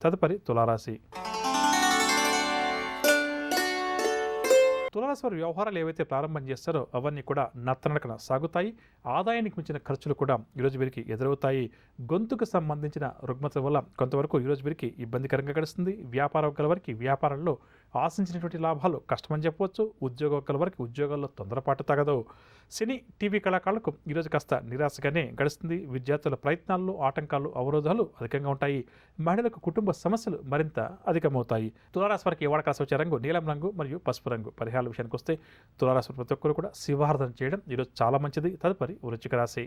తదుపరి తులారాశి. తులారాశి వారి వ్యవహారాలు ఏవైతే ప్రారంభం చేస్తారో అవన్నీ కూడా నత్తనడకన సాగుతాయి. ఆదాయానికి మించిన ఖర్చులు కూడా ఈరోజు వీరికి ఎదురవుతాయి. గొంతుకు సంబంధించిన రుగ్మత వల్ల కొంతవరకు ఈరోజు వీరికి ఇబ్బందికరంగా గడుస్తుంది. వ్యాపార వర్గాల వారికి వ్యాపారంలో ఆశించినటువంటి లాభాలు కష్టమని చెప్పవచ్చు. ఉద్యోగ వర్గాల వారికి ఉద్యోగాల్లో తొందరపాటు తగదు. సినీ టీవీ కళాకారులకు ఈరోజు కాస్త నిరాశగానే గడుస్తుంది. విద్యార్థుల ప్రయత్నాల్లో ఆటంకాలు అవరోధాలు అధికంగా ఉంటాయి. మహిళలకు కుటుంబ సమస్యలు మరింత అధికమవుతాయి. తులారాశి వారికి ఈ వాడకాల్సి వచ్చే రంగు నీలం రంగు మరియు పసుపు రంగు. పరిహారాల విషయానికి వస్తే తులారాశి ప్రతి ఒక్కరు కూడా శివారాధన చేయడం ఈరోజు చాలా మంచిది. తదుపరి వృశ్చిక రాశి.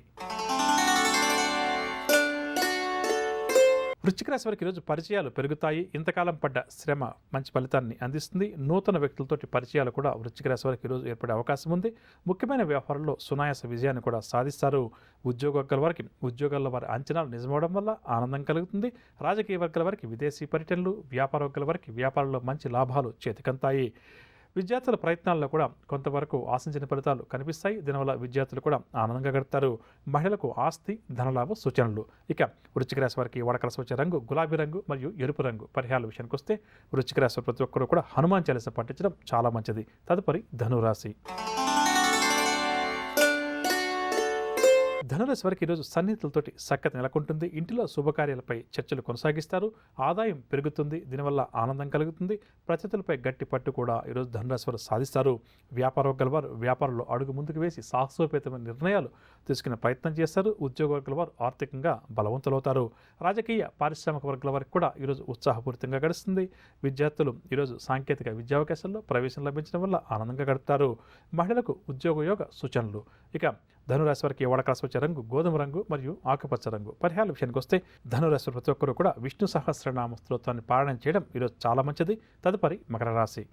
వృశ్చిక రాశి వారికి ఈరోజు పరిచయాలు పెరుగుతాయి. ఇంతకాలం పడ్డ శ్రమ మంచి ఫలితాన్ని అందిస్తుంది. నూతన వ్యక్తులతోటి పరిచయాలు కూడా వృశ్చిక రాశి వారికి ఈరోజు ఏర్పడే అవకాశం ఉంది. ముఖ్యమైన వ్యవహారంలో సునాయాస విజయాన్ని కూడా సాధిస్తారు. ఉద్యోగ వర్గాల వారికి ఉద్యోగాల్లో వారి అంచనాలు నిజమవడం వల్ల ఆనందం కలుగుతుంది. రాజకీయ వర్గాల వారికి విదేశీ పర్యటనలు, వ్యాపార వర్గాల వారికి వ్యాపారంలో మంచి లాభాలు చేతికంతాయి. విద్యార్థుల ప్రయత్నాల్లో కూడా కొంతవరకు ఆశించిన ఫలితాలు కనిపిస్తాయి. దీనివల్ల విద్యార్థులు కూడా ఆనందంగా గడుపుతారు. మహిళలకు ఆస్తి ధనలాభ సూచనలు. ఇక వృశ్చిక రాశి వారికి వాడకలసి వచ్చే రంగు గులాబీ రంగు మరియు ఎరుపు రంగు. పరిహారాల విషయానికి వస్తే వృశ్చిక రాశి ప్రతి ఒక్కరూ కూడా హనుమాన్ చాలీసా పఠించడం చాలా మంచిది. తదుపరి ధనురాశి. ధనురాశి వారికి ఈరోజు సన్నిహితులతోటి సఖ్యత నెలకొంటుంది. ఇంటిలో శుభకార్యాలపై చర్చలు కొనసాగిస్తారు. ఆదాయం పెరుగుతుంది. దీనివల్ల ఆనందం కలుగుతుంది. ప్రతినిధులపై గట్టి పట్టు కూడా ఈరోజు ధనురాశి వారు సాధిస్తారు. వ్యాపార వర్గాల వారు వ్యాపారంలో అడుగు ముందుకు వేసి సాహసోపేతమైన నిర్ణయాలు తీసుకునే ప్రయత్నం చేస్తారు. ఉద్యోగ వర్గాల వారు ఆర్థికంగా బలవంతులవుతారు. రాజకీయ పారిశ్రామిక వర్గాల వారికి కూడా ఈరోజు ఉత్సాహపూరితంగా గడుస్తుంది. విద్యార్థులు ఈరోజు సాంకేతిక విద్యావకాశాల్లో ప్రవేశం లభించడం వల్ల ఆనందంగా గడుపుతారు. మహిళలకు ఉద్యోగయోగ సూచనలు. ఇక ధనురాశి వారికి వాడకాల్సి వచ్చే రంగు గోధుమ రంగు మరియు ఆకుపచ్చ రంగు. పరిహారాల విషయానికి వస్తే ధనురాశి ప్రతి ఒక్కరూ కూడా విష్ణు సహస్రనామ స్తోత్రాన్ని పారాయణం చేయడం ఈరోజు చాలా మంచిది. తదుపరి మకర రాశి.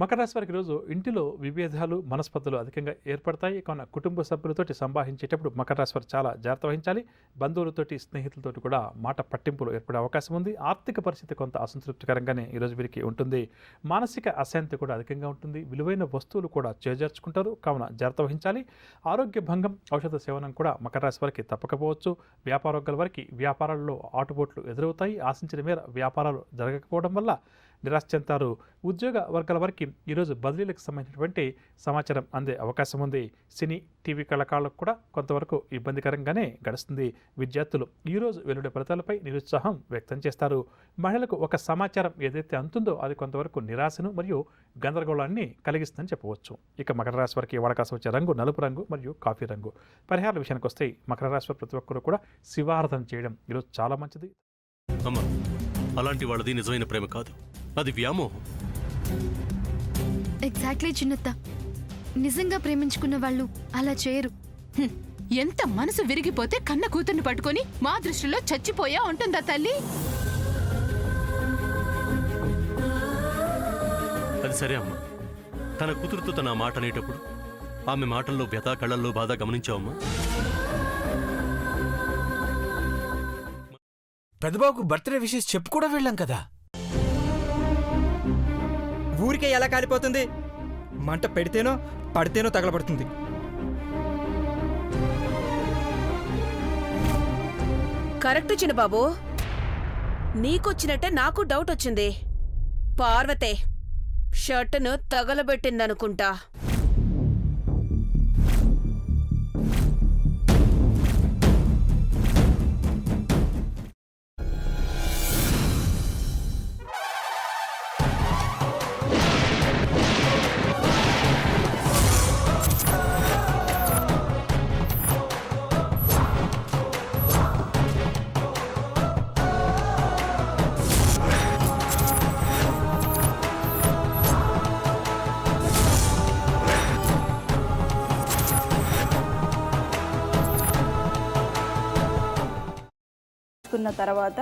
మకర రాశి వారికి ఈరోజు ఇంటిలో విభేదాలు మనస్పర్ధలు అధికంగా ఏర్పడతాయి. కావున కుటుంబ సభ్యులతోటి సంభాషించేటప్పుడు మకర రాశి వారు చాలా జాగ్రత్త వహించాలి. బంధువులతోటి స్నేహితులతోటి కూడా మాట పట్టింపులు ఏర్పడే అవకాశం ఉంది. ఆర్థిక పరిస్థితి కొంత అసంతృప్తికరంగానే ఈరోజు వీరికి ఉంటుంది. మానసిక అశాంతి కూడా అధికంగా ఉంటుంది. విలువైన వస్తువులు కూడా చేజార్చుకుంటారు. కావున జాగ్రత్త వహించాలి. ఆరోగ్య భంగం ఔషధ సేవనం కూడా మకర రాశి వారికి తప్పకపోవచ్చు. వ్యాపార వర్గాల వారికి వ్యాపారాల్లో ఆటుపోట్లు ఎదురవుతాయి. ఆశించిన మేర వ్యాపారాలు జరగకపోవడం వల్ల నిరాశ చెందుతారు. ఉద్యోగ వర్గాల వారికి ఈరోజు బదిలీలకు సంబంధించినటువంటి సమాచారం అందే అవకాశం ఉంది. సినీ టీవీ కళాకారులకు కూడా కొంతవరకు ఇబ్బందికరంగానే గడుస్తుంది. విద్యార్థులు ఈరోజు వెలువడే ఫలితాలపై నిరుత్సాహం వ్యక్తం చేస్తారు. మహిళలకు ఒక సమాచారం ఏదైతే అందుతుందో అది కొంతవరకు నిరాశను మరియు గందరగోళాన్ని కలిగిస్తుందని చెప్పవచ్చు. ఇక మకర రాశి వారికి వాడకాల్సి వచ్చే రంగు నలుపు రంగు మరియు కాఫీ రంగు. పరిహారాల విషయానికి వస్తే మకర రాశి వారు ప్రతి ఒక్కరూ కూడా శివారాధన చేయడం ఈరోజు చాలా మంచిది. అలాంటి వాళ్ళది నిజమైన ప్రేమ కాదు, అది వ్యామోహం. ఎగ్జాక్ట్లీ చిన్నత్త. నిజంగా ప్రేమించుకున్న వాళ్ళు అలా చేయరు. ఎంత మనసు విరిగిపోతే కన్న కూతుర్ని పట్టుకొని మా దృష్టిలో చచ్చిపోయా ఉంటుందా తల్లి? అది సరే అమ్మా, తన కూతురుతో తన మాట అనేటప్పుడు ఆమె మాటల్లో వ్యథ కళ్ళల్లో బాధ గమనించావమ్మా? పెద్దబాబుకు బర్త్డే విషెస్ చెప్పు కూడా వెళ్ళాం కదా. ఊరికే ఎలా కాలిపోతుంది? మంట పెడితేనో పడితేనో తగలబడుతుంది. కరెక్ట్ చిన్నబాబు, నీకొచ్చినట్టే నాకు డౌట్ వచ్చింది. పార్వతే షర్టును తగలబెట్టిందనుకుంటా. తర్వాత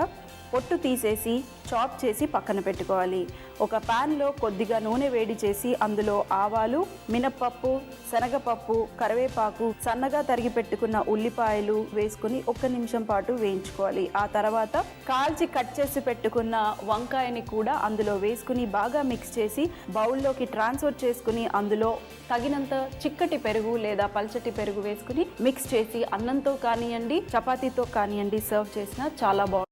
పొట్టు తీసేసి చాప్ చేసి పక్కన పెట్టుకోవాలి. ఒక ప్యాన్లో కొద్దిగా నూనె వేడి చేసి అందులో ఆవాలు, మినప్పప్పు, శనగపప్పు, కరివేపాకు, సన్నగా తరిగి పెట్టుకున్న ఉల్లిపాయలు వేసుకుని 1 నిమిషం పాటు వేయించుకోవాలి. ఆ తర్వాత కాల్చి కట్ చేసి పెట్టుకున్న వంకాయని కూడా అందులో వేసుకుని బాగా మిక్స్ చేసి బౌల్లోకి ట్రాన్స్ఫర్ చేసుకుని అందులో తగినంత చిక్కటి పెరుగు లేదా పల్చటి పెరుగు వేసుకుని మిక్స్ చేసి అన్నంతో కానివ్వండి, చపాతీతో కానివ్వండి సర్వ్ చేసినా చాలా బాగుంటుంది.